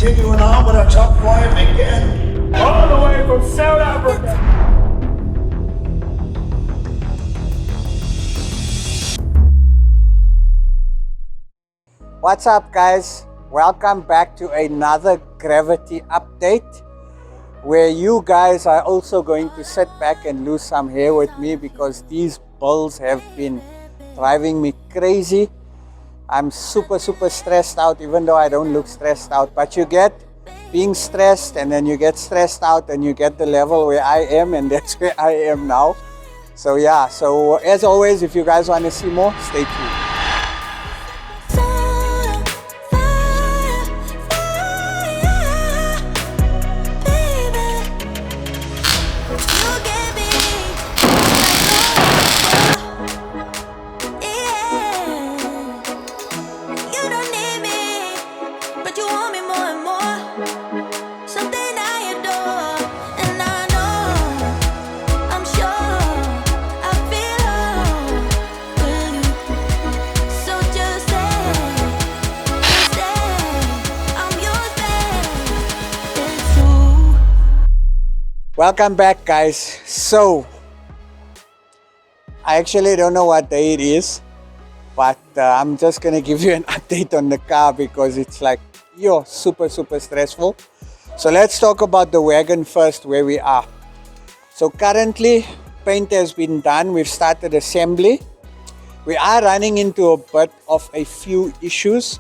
Continuing on with our top 5 again. All the way from South Africa. What's up, guys? Welcome back to another gravity update where you guys are also going to sit back and lose some hair with me because these bulls have been driving me crazy. I'm super stressed out, even though I don't look stressed out, but you get being stressed and then you get stressed out and you get the level where I am, and that's where I am now. So yeah, so as always, if you guys want to see more, stay tuned. Welcome back, guys. So I actually don't know what day it is, but I'm just gonna give you an update on the car because it's like super stressful. So let's talk about the wagon first, where we are. So currently paint has been done. We've started assembly. We are running into a bit of a few issues.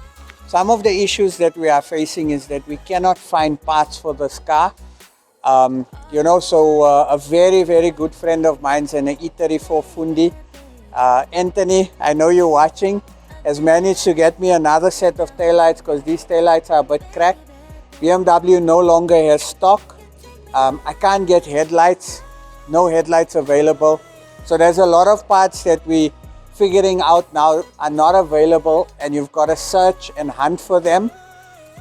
Some of the issues that we are facing is that we cannot find parts for this car. A very good friend of mine's an E34 Fundi, Anthony, I know you're watching, has managed to get me another set of taillights because these taillights are a bit cracked. BMW no longer has stock. I can't get headlights, no headlights available. So there's a lot of parts that we figuring out now are not available, and you've got to search and hunt for them.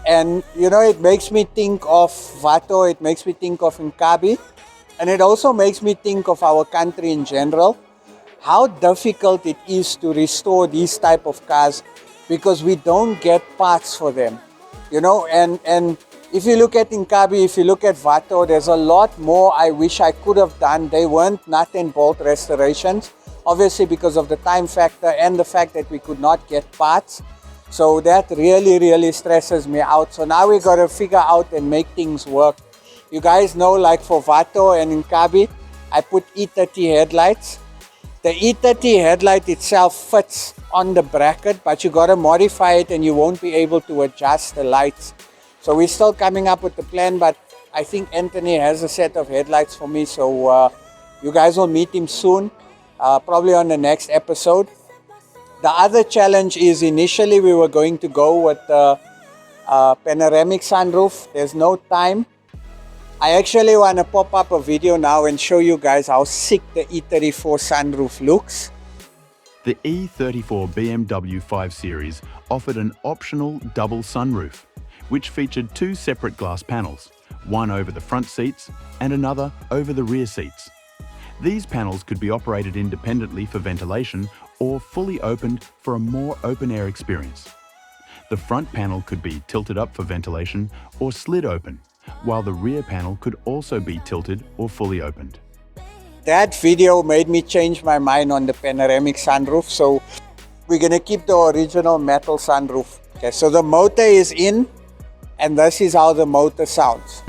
And it makes me think of Vato, it makes me think of Nkabi, and it also makes me think of our country in general, how difficult it is to restore these type of cars because we don't get parts for them. And if you look at Nkabi, if you look at Vato, there's a lot more I wish I could have done. They weren't nut and bolt restorations, obviously because of the time factor and the fact that we could not get parts. So that really stresses me out. So now we got to figure out and make things work. You guys know, like for Vato and Nkabi, I put E30 headlights. The E30 headlight itself fits on the bracket, but you got to modify it and you won't be able to adjust the lights. So we're still coming up with the plan, but I think Anthony has a set of headlights for me. So you guys will meet him soon, probably on the next episode. The other challenge is initially we were going to go with the panoramic sunroof. There's no time. I actually want to pop up a video now and show you guys how sick the E34 sunroof looks. The E34 BMW 5 Series offered an optional double sunroof, which featured two separate glass panels, one over the front seats and another over the rear seats. These panels could be operated independently for ventilation or fully opened for a more open-air experience. The front panel could be tilted up for ventilation or slid open, while the rear panel could also be tilted or fully opened. That video made me change my mind on the panoramic sunroof, so we're going to keep the original metal sunroof. Okay, so the motor is in, and this is how the motor sounds.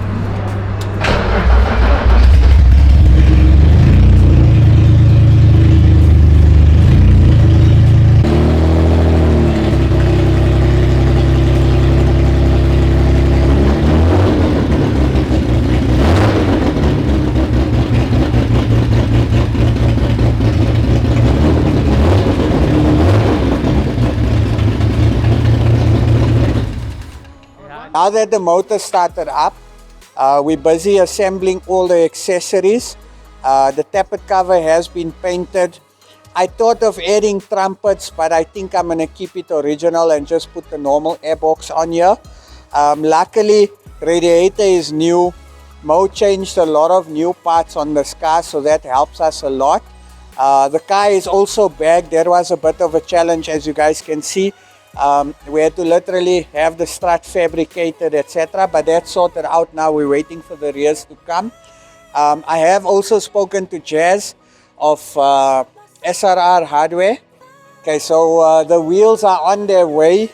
Now that the motor started up, we're busy assembling all the accessories. The tappet cover has been painted. I thought of adding trumpets, but I think I'm going to keep it original and just put the normal airbox on here. Luckily, radiator is new. Mo changed a lot of new parts on this car, so that helps us a lot. The car is also bagged. There was a bit of a challenge, as you guys can see. We had to literally have the strut fabricated, etc. But that's sorted out now. We're waiting for the rears to come. I have also spoken to Jazz of SRR Hardware. Okay, so the wheels are on their way,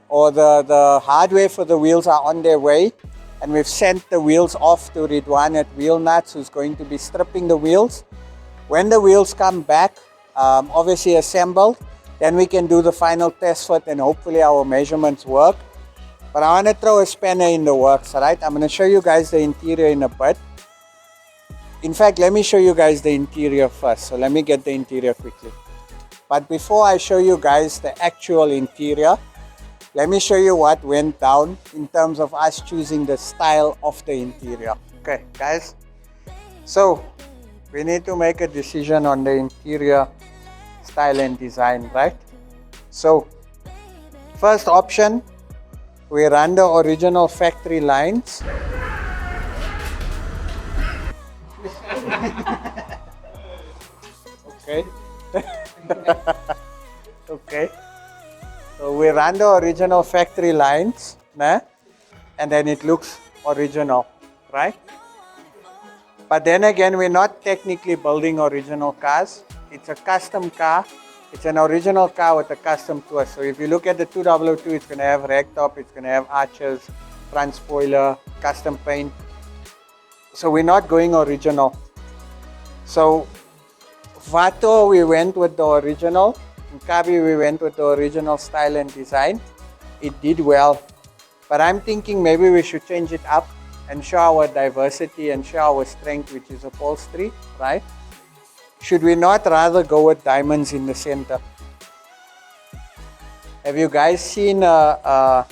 or the hardware for the wheels are on their way. And we've sent the wheels off to Ridwan at Wheel Nuts, who's going to be stripping the wheels. When the wheels come back, obviously assembled, then we can do the final test fit and hopefully our measurements work. But I want to throw a spanner in the works, alright? I'm going to show you guys the interior in a bit. In fact, let me show you guys the interior first. So let me get the interior quickly. But before I show you guys the actual interior, let me show you what went down in terms of us choosing the style of the interior. Okay, guys. So we need to make a decision on the interior style and design, right? So first option, we run the original factory lines. Okay. Okay. So we run the original factory lines, nah? And then it looks original, right? But then again, we're not technically building original cars. It's a custom car. It's an original car with a custom twist. So if you look at the 2002, it's going to have ragtop, it's going to have arches, front spoiler, custom paint. So we're not going original. So Vato, we went with the original. In Kabi, we went with the original style and design. It did well. But I'm thinking maybe we should change it up and show our diversity and show our strength, which is upholstery, right? Should we not rather go with diamonds in the center? Have you guys seen a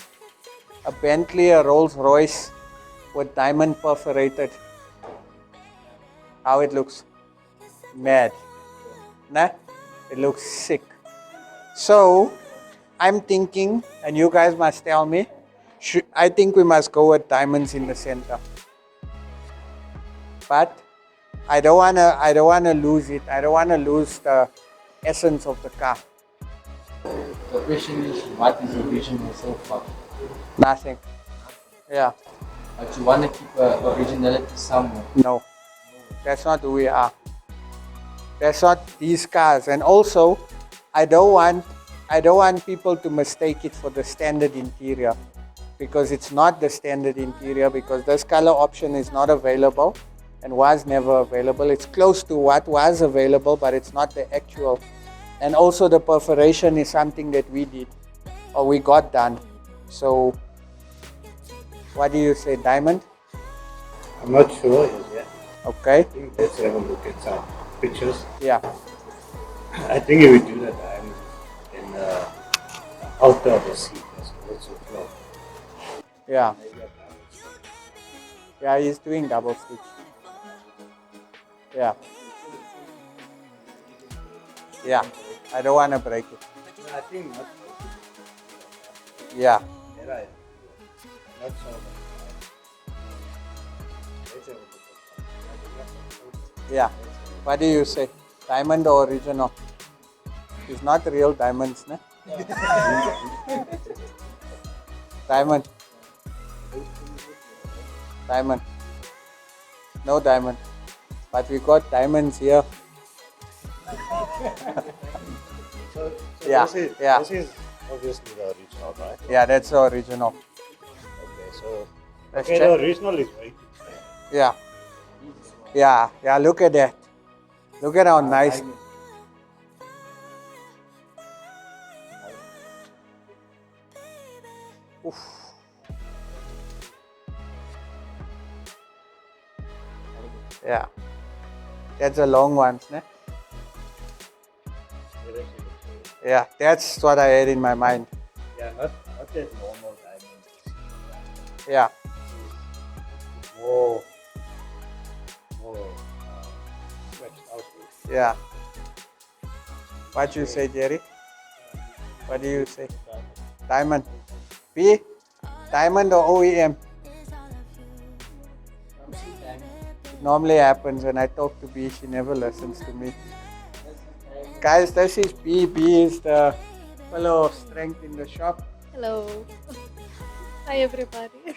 Bentley, a Rolls Royce with diamond perforated? How it looks? Mad. Nah? It looks sick. So, I'm thinking, and you guys must tell me, I think we must go with diamonds in the center. But I don't wanna lose it. I don't wanna lose the essence of the car. The question is, what is original so far? Nothing. Yeah. But you want to keep originality somewhere. No. That's not who we are. That's not these cars. And also, I don't want people to mistake it for the standard interior, because it's not the standard interior, because this color option is not available and was never available. It's close to what was available, but it's not the actual. And also the perforation is something that we did, or we got done. So what do you say, diamond? I'm not sure yet. Okay. I think let's have a look at some pictures. Yeah. I think if we do the diamond in the outer of the seat, that's also flow. Yeah. Yeah, he's doing double stitch. Yeah. Yeah. I don't want to break it. I think not. Yeah. Right. Not so much. Let's have a look at some. Yeah. What do you say? Diamond or original? It's not real diamonds, ne? Diamond. Diamond. No diamond. But we got diamonds here. So Yeah, yeah. This is obviously the original, right? Yeah, that's the original. Okay, so Let's the check. original is right. Yeah. Yeah, yeah, look at that. Look at how nice. Oof. Yeah. That's a long one, ne? Yeah, that's what I had in my mind. Yeah, not that normal diamond. Yeah. More stretched out. Yeah. What you say, Jerry? What do you say? Diamond. B? Diamond or OEM? It normally happens when I talk to B, she never listens to me. Guys, this is B. B is the Pillow of strength in the shop. Hello. Hi, everybody.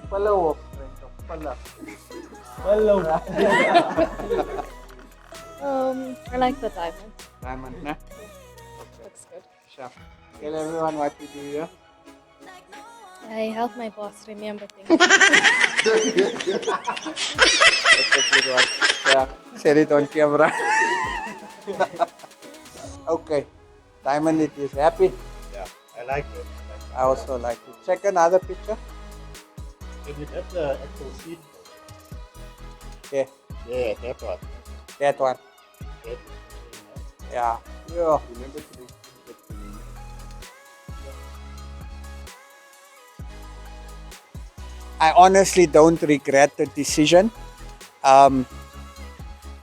Pillow of strength. Pillow. I like the diamond. Diamond, nah? Looks good. Sharp. Tell everyone what you do here. I help my boss remember things. That's a good one. Yeah, said it on camera. Okay, diamond it is. Happy? Yeah, I like it. I also like it. Check another picture. If it has the actual seat. Yeah, Yeah, that one. that one. That, Yeah. Yeah. remember to do I honestly don't regret the decision.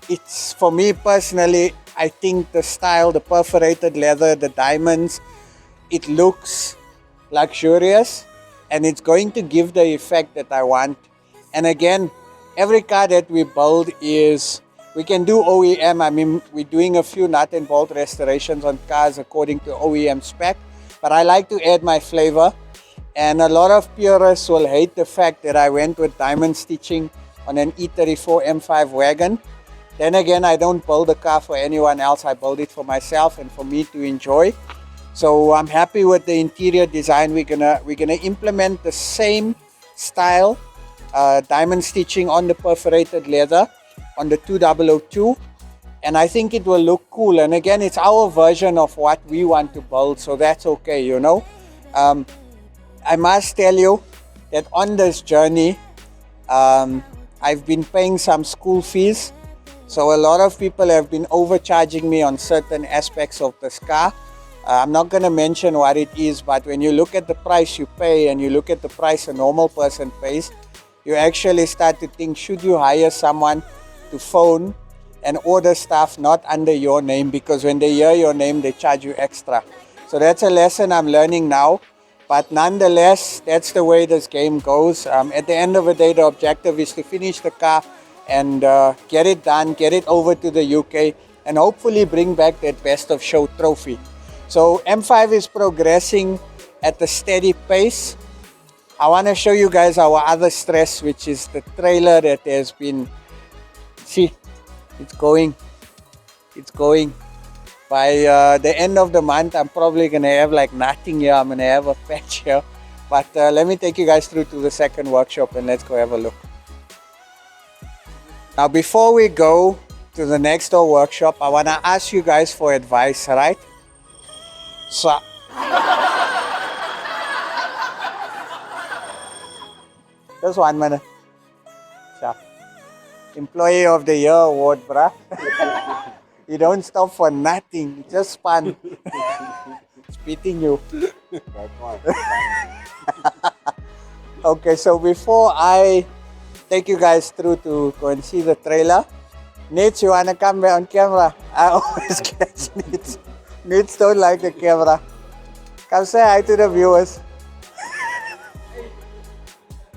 It's for me personally, I think the style, the perforated leather, the diamonds, it looks luxurious and it's going to give the effect that I want. And again, every car that we build we can do OEM. I mean, we're doing a few nut and bolt restorations on cars according to OEM spec, but I like to add my flavor. And a lot of purists will hate the fact that I went with diamond stitching on an E34 M5 wagon. Then again, I don't build a car for anyone else. I build it for myself and for me to enjoy. So I'm happy with the interior design. We're gonna implement the same style, diamond stitching on the perforated leather on the 2002, and I think it will look cool. And again, it's our version of what we want to build, so that's okay, you know. I must tell you that on this journey, I've been paying some school fees. So a lot of people have been overcharging me on certain aspects of this car. I'm not going to mention what it is, but when you look at the price you pay and you look at the price a normal person pays, you actually start to think, should you hire someone to phone and order stuff not under your name, because when they hear your name, they charge you extra. So that's a lesson I'm learning now. But nonetheless, that's the way this game goes. At the end of the day, the objective is to finish the car and get it done, get it over to the UK, and hopefully bring back that best of show trophy. So M5 is progressing at a steady pace. I want to show you guys our other stress, which is the trailer that has been, see, it's going. By the end of the month, I'm probably going to have like nothing here. I'm going to have a patch here. But let me take you guys through to the second workshop and let's go have a look. Now, before we go to the next door workshop, I want to ask you guys for advice, right? So, just 1 minute. So, Employee of the Year award, bruh. You don't stop for nothing, just fun. Spitting you. Okay, so before I take you guys through to go and see the trailer, Nits, you wanna come on camera? I always catch Nits. Nits don't like the camera. Come say hi to the viewers.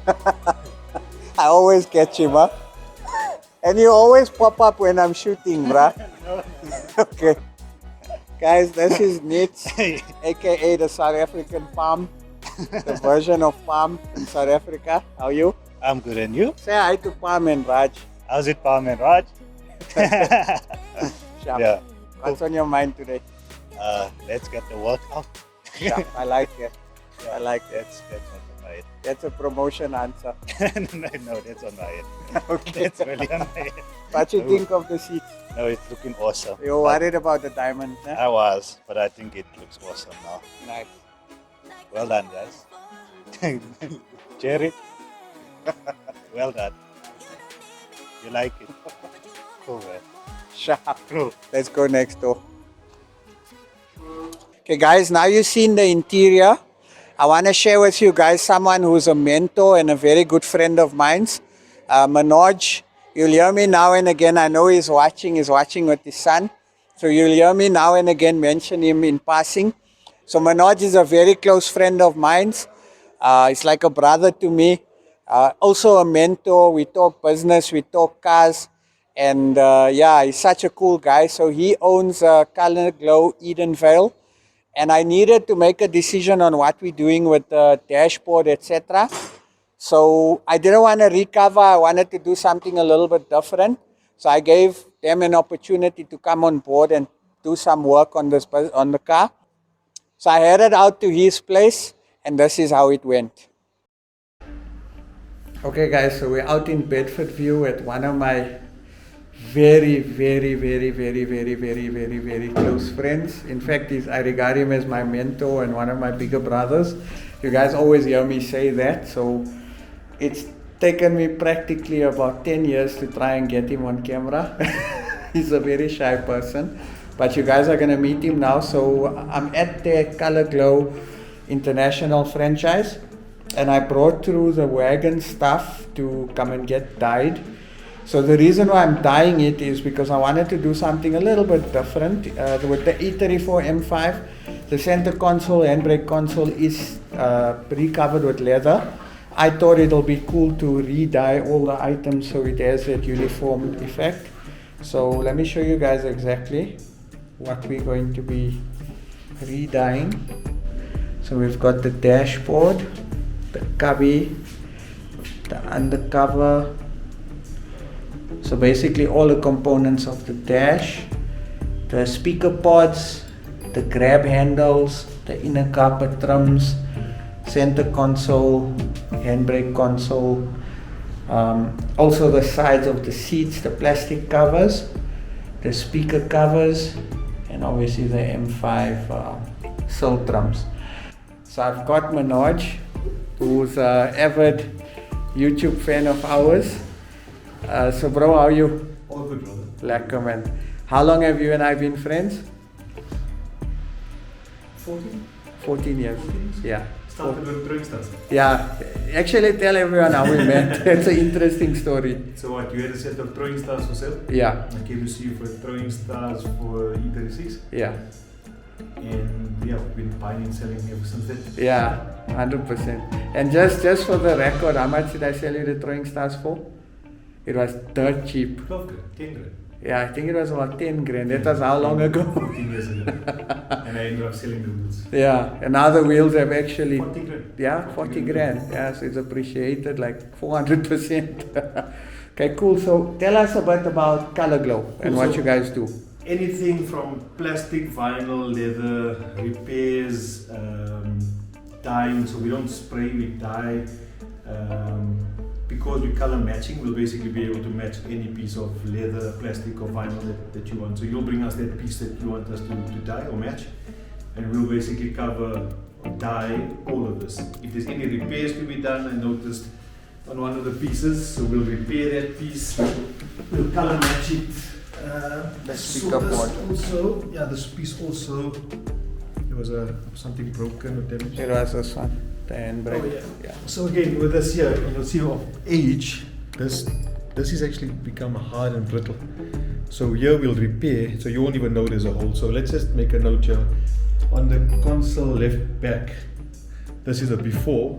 I always catch him, huh? And you always pop up when I'm shooting, bruh. Okay. Guys, this is Nits, aka the South African Palm, the version of Palm in South Africa. How are you? I'm good, and you? Say hi to Palm and Raj. How's it, Palm and Raj? Sharp. Yeah. What's on your mind today? Let's get the work out. Sharp. I like it. I like it. That's on my head. That's a promotion answer. No, that's on my head. Okay. That's really on my head. What you think of the seats? No, it's looking awesome. You're worried about the diamond, huh? I was, but I think it looks awesome now. Nice. Well done, guys. Jerry. Well done. You like it? Cool, man. Sharp. Cool. Let's go next door. Okay, guys, now you've seen the interior. I want to share with you guys someone who's a mentor and a very good friend of mine. Manoj, you'll hear me now and again. I know he's watching with his son. So you'll hear me now and again mention him in passing. So Manoj is a very close friend of mine. He's like a brother to me. Also a mentor. We talk business, we talk cars. And yeah, he's such a cool guy. So he owns Color Glow Edenvale. And I needed to make a decision on what we're doing with the dashboard, etc. So I didn't want to recover. I wanted to do something a little bit different. So I gave them an opportunity to come on board and do some work on the car. So I headed out to his place, and this is how it went. Okay, guys, so we're out in Bedfordview at one of my very close friends. In fact, I regard him as my mentor and one of my bigger brothers. You guys always hear me say that, so it's taken me practically about 10 years to try and get him on camera. He's a very shy person, but you guys are going to meet him now. So I'm at the Color Glow International franchise, and I brought through the Wagon stuff to come and get dyed. So the reason why I'm dyeing it is because I wanted to do something a little bit different. With the E34 M5, the center console, handbrake console is recovered with leather. I thought it'll be cool to re-dye all the items so it has that uniform effect. So let me show you guys exactly what we're going to be re-dyeing. So we've got the dashboard, the cubby, the undercover. So basically all the components of the dash, the speaker pods, the grab handles, the inner carpet trims, center console, handbrake console, also the sides of the seats, the plastic covers, the speaker covers, and obviously the M5 sill trims. So I've got Manoj, who's an avid YouTube fan of ours. So bro, how are you? All good, brother. Lekker man. How long have you and I been friends? 14 years. Yeah. Started with throwing stars. Yeah. Actually tell everyone how we met. It's an interesting story. So what, you had a set of throwing stars for sale? Yeah. I came to see you for throwing stars for E36. Yeah. And yeah, we've been buying and selling ever since then. Yeah. 100%. And just for the record, how much did I sell you the throwing stars for? It was dirt cheap. 12 grand, 10 grand. Yeah, I think it was about 10 grand. That was how long ago? 14 years ago. And I ended up selling the wheels. Yeah, and now the wheels have actually... 40 grand. Yeah, 40 grand. Yeah, so it's appreciated like 400%. Okay, cool. So tell us a bit about Color Glow and what you guys do. Anything from plastic, vinyl, leather, repairs, dyeing. So we don't spray, we dye. Because we're color matching, we'll basically be able to match any piece of leather, plastic or vinyl that you want. So you'll bring us that piece that you want us to dye or match, and we'll basically cover, dye all of this. If there's any repairs to be done, I noticed on one of the pieces, so we'll repair that piece, we'll color match it. The speaker board. Also, yeah, this piece also, there was something broken or damaged. It was this one. Handbrake. Oh, yeah. So again, with this here, you'll see of age, this is actually become hard and brittle. So here we'll repair, so you won't even know there's a hole. So let's just make a note here. On the console left back, this is a before.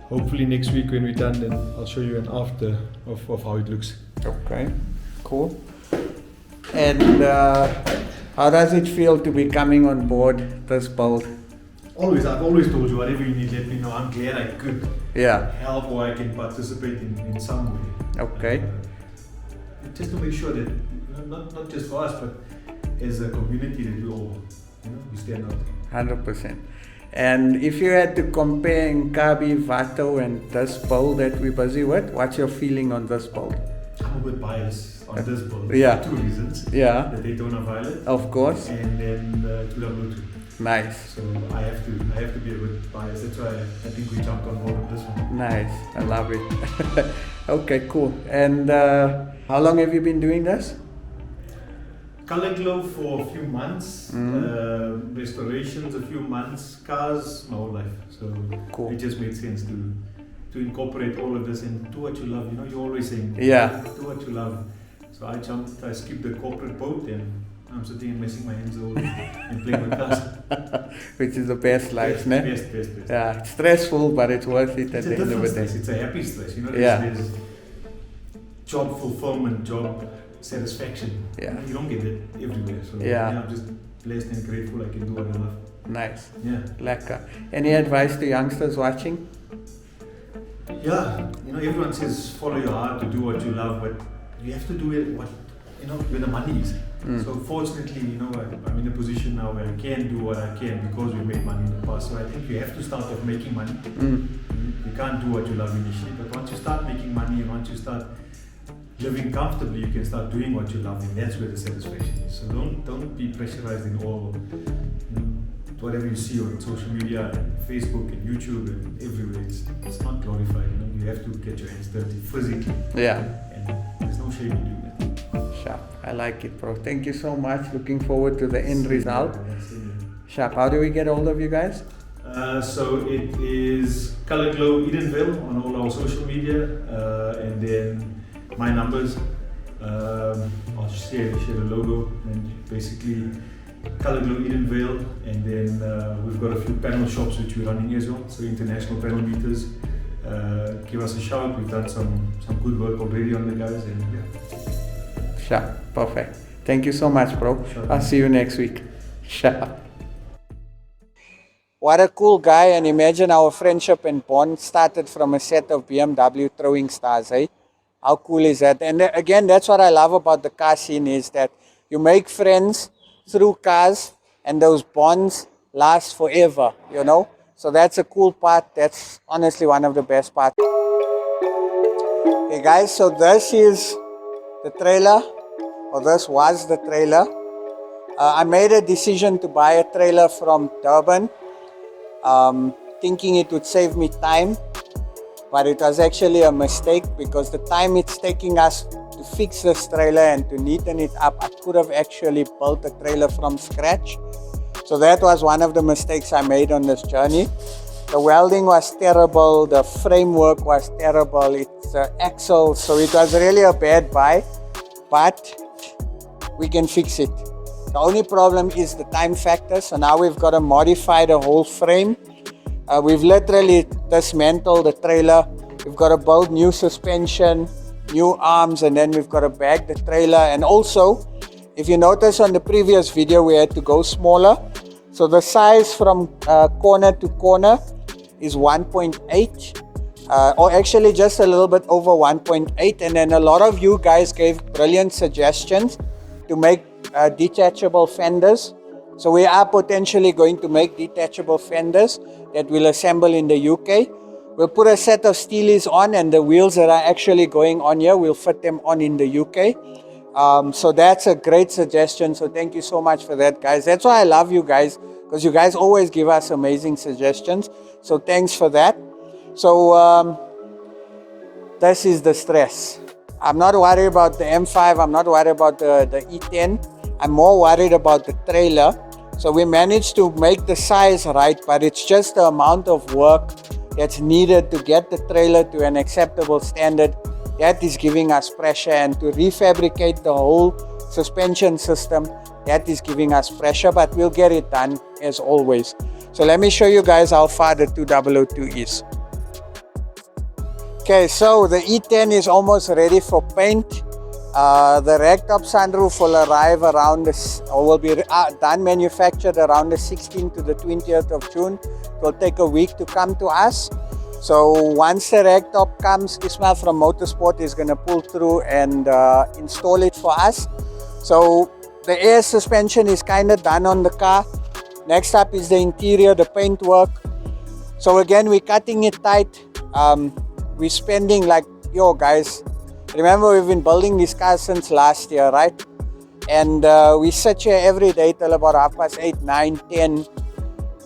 Hopefully next week when we're done, then I'll show you an after of how it looks. Okay, cool. And how does it feel to be coming on board this build? I've always told you, whatever you need, let me know. I'm glad I could help or I can participate in some way. Okay. Just to make sure that, not just for us, but as a community that we all, we stand out. 100%. And if you had to compare Nkabi, Vato and this build that we're busy with, what's your feeling on this build? I'm a bit biased on this build. Yeah. For 2 reasons. Yeah. The Daytona Violet. Of course. And then the 200. Nice. So I have to be a bit biased. That's why I think we jumped on board with this one. Nice. I love it. Okay, cool. And how long have you been doing this? Color Glow for a few months, restorations a few months, cars my whole life. So cool. It just made sense to incorporate all of this and do what you love. You're always saying, yeah, do what you love. So I skipped the corporate boat and I'm sitting and messing my hands all and playing with cars. Which is the best life, ne? Best. Yeah, it's stressful, but it's worth it at the end of the day. It's a happy stress, Yeah. There's job fulfillment, job satisfaction. Yeah. You don't get it everywhere. So Yeah. I'm just blessed and grateful I can do what I love. Nice. Yeah. Lekker. Any advice to youngsters watching? Yeah, everyone says follow your heart to do what you love, but you have to do it where the money is. So fortunately, I'm in a position now where I can do what I can because we made money in the past. So I think you have to start off making money. You can't do what you love initially, but once you start making money and once you start living comfortably, you can start doing what you love, and that's where the satisfaction is. So don't be pressurized in all whatever you see on social media and Facebook and YouTube and everywhere. It's not glorified. You have to get your hands dirty physically. Yeah. And there's no shame in doing that. Sharp. I like it, bro. Thank you so much. Looking forward to the end result. That's it. Sharp. How do we get hold of you guys? So it is Color Glow Edenville on all our social media, and then my numbers. I'll share the logo and basically Color Glow Edenville, and then we've got a few panel shops which we're running as well. So international panel meters. Give us a shout. We've done some good work already on the guys, and yeah. Sharp. Perfect. Thank you so much, bro. Sure. I'll see you next week. Sharp. What a cool guy, and imagine our friendship and bond started from a set of BMW throwing stars, eh? How cool is that? And again, that's what I love about the car scene, is that you make friends through cars and those bonds last forever, So that's a cool part. That's honestly one of the best parts. Okay guys, so this is the trailer, or this was the trailer. I made a decision to buy a trailer from Durban, thinking it would save me time, but it was actually a mistake because the time it's taking us to fix this trailer and to neaten it up, I could have actually built a trailer from scratch. So that was one of the mistakes I made on this journey. The welding was terrible, the framework was terrible, it's axle, so it was really a bad buy, but we can fix it. The only problem is the time factor, so now we've got to modify the whole frame. We've literally dismantled the trailer. We've got to build new suspension, new arms, and then we've got to bag the trailer. And also, if you notice on the previous video, we had to go smaller. So the size from corner to corner is 1.8, or actually just a little bit over 1.8. And then a lot of you guys gave brilliant suggestions to make detachable fenders. So we are potentially going to make detachable fenders that we'll assemble in the UK. We'll put a set of steelies on, and the wheels that are actually going on here, we'll fit them on in the UK. So that's a great suggestion. So thank you so much for that, guys. That's why I love you guys, because you guys always give us amazing suggestions. So thanks for that. So this is the stress. I'm not worried about the M5. I'm not worried about the E10. I'm more worried about the trailer. So we managed to make the size right, but it's just the amount of work that's needed to get the trailer to an acceptable standard that is giving us pressure, and to refabricate the whole suspension system, that is giving us pressure, but we'll get it done as always. So let me show you guys how far the 2002 is. Okay, so the E10 is almost ready for paint. The ragtop sunroof will arrive around will be done manufactured around the 16th to the 20th of June. It will take a week to come to us. So once the ragtop comes, Ismail from Motorsport is going to pull through and install it for us. So the air suspension is kind of done on the car. Next up is the interior, the paint work. So again, we're cutting it tight. We're spending guys, remember we've been building this car since last year, right? And we sit here every day till about 8:30, 9, 10.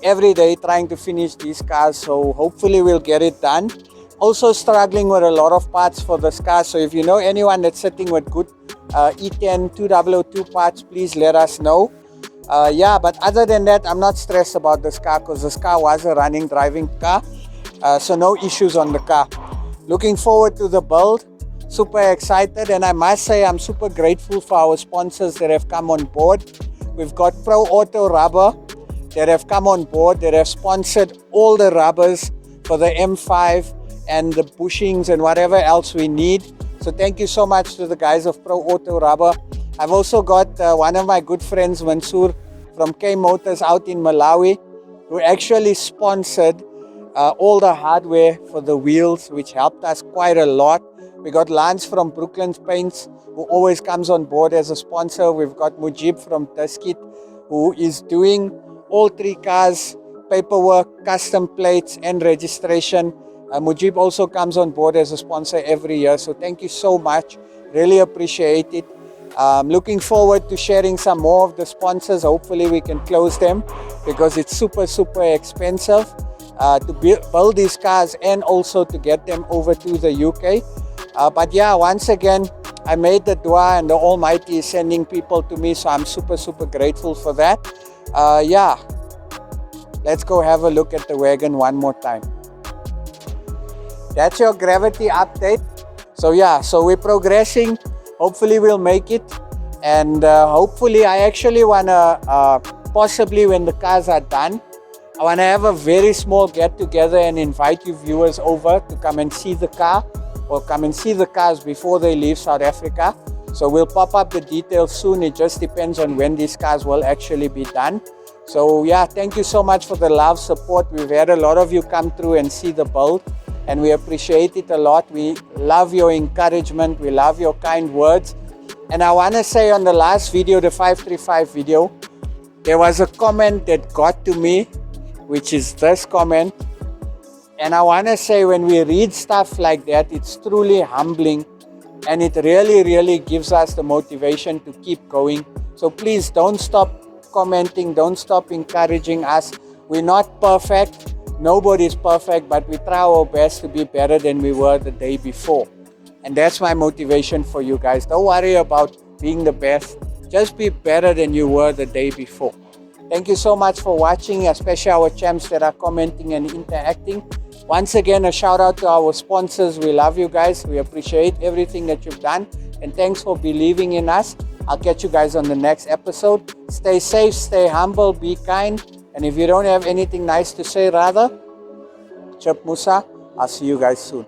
Every day trying to finish these cars, so hopefully we'll get it done. Also struggling with a lot of parts for this car, so if you know anyone that's sitting with good E10 2002 parts, please let us know. But other than that, I'm not stressed about this car because this car was a running driving car, so no issues on the car. Looking forward to the build, super excited, and I must say I'm super grateful for our sponsors that have come on board. We've got Pro Auto Rubber that have come on board, that have sponsored all the rubbers for the M5 and the bushings and whatever else we need. So thank you so much to the guys of Pro Auto Rubber. I've also got one of my good friends, Mansoor, from K Motors out in Malawi, who actually sponsored all the hardware for the wheels, which helped us quite a lot. We got Lance from Brooklyn's Paints, who always comes on board as a sponsor. We've got Mujib from Tuskit, who is doing all 3 cars, paperwork, custom plates, and registration. Mujib also comes on board as a sponsor every year. So thank you so much. Really appreciate it. Looking forward to sharing some more of the sponsors. Hopefully we can close them because it's super, super expensive to build these cars and also to get them over to the UK. But yeah, once again, I made the dua and the Almighty is sending people to me. So I'm super, super grateful for that. Yeah, let's go have a look at the wagon one more time. That's your gravity update. So yeah, so we're progressing. Hopefully we'll make it. And hopefully I actually want to, possibly when the cars are done, I want to have a very small get together and invite you viewers over to come and see the car or come and see the cars before they leave South Africa. So we'll pop up the details soon. It just depends on when these cars will actually be done. So yeah, thank you so much for the love, support. We've had a lot of you come through and see the build, and we appreciate it a lot. We love your encouragement. We love your kind words. And I want to say on the last video, the 535 video, there was a comment that got to me, which is this comment. And I want to say when we read stuff like that, it's truly humbling and it really, really gives us the motivation to keep going. So please don't stop commenting, don't stop encouraging us. We're not perfect, nobody's perfect, but we try our best to be better than we were the day before. And that's my motivation for you guys. Don't worry about being the best, just be better than you were the day before. Thank you so much for watching, especially our champs that are commenting and interacting. Once again, a shout out to our sponsors. We love you guys. We appreciate everything that you've done. And thanks for believing in us. I'll catch you guys on the next episode. Stay safe, stay humble, be kind. And if you don't have anything nice to say, rather, Chip Moosa, I'll see you guys soon.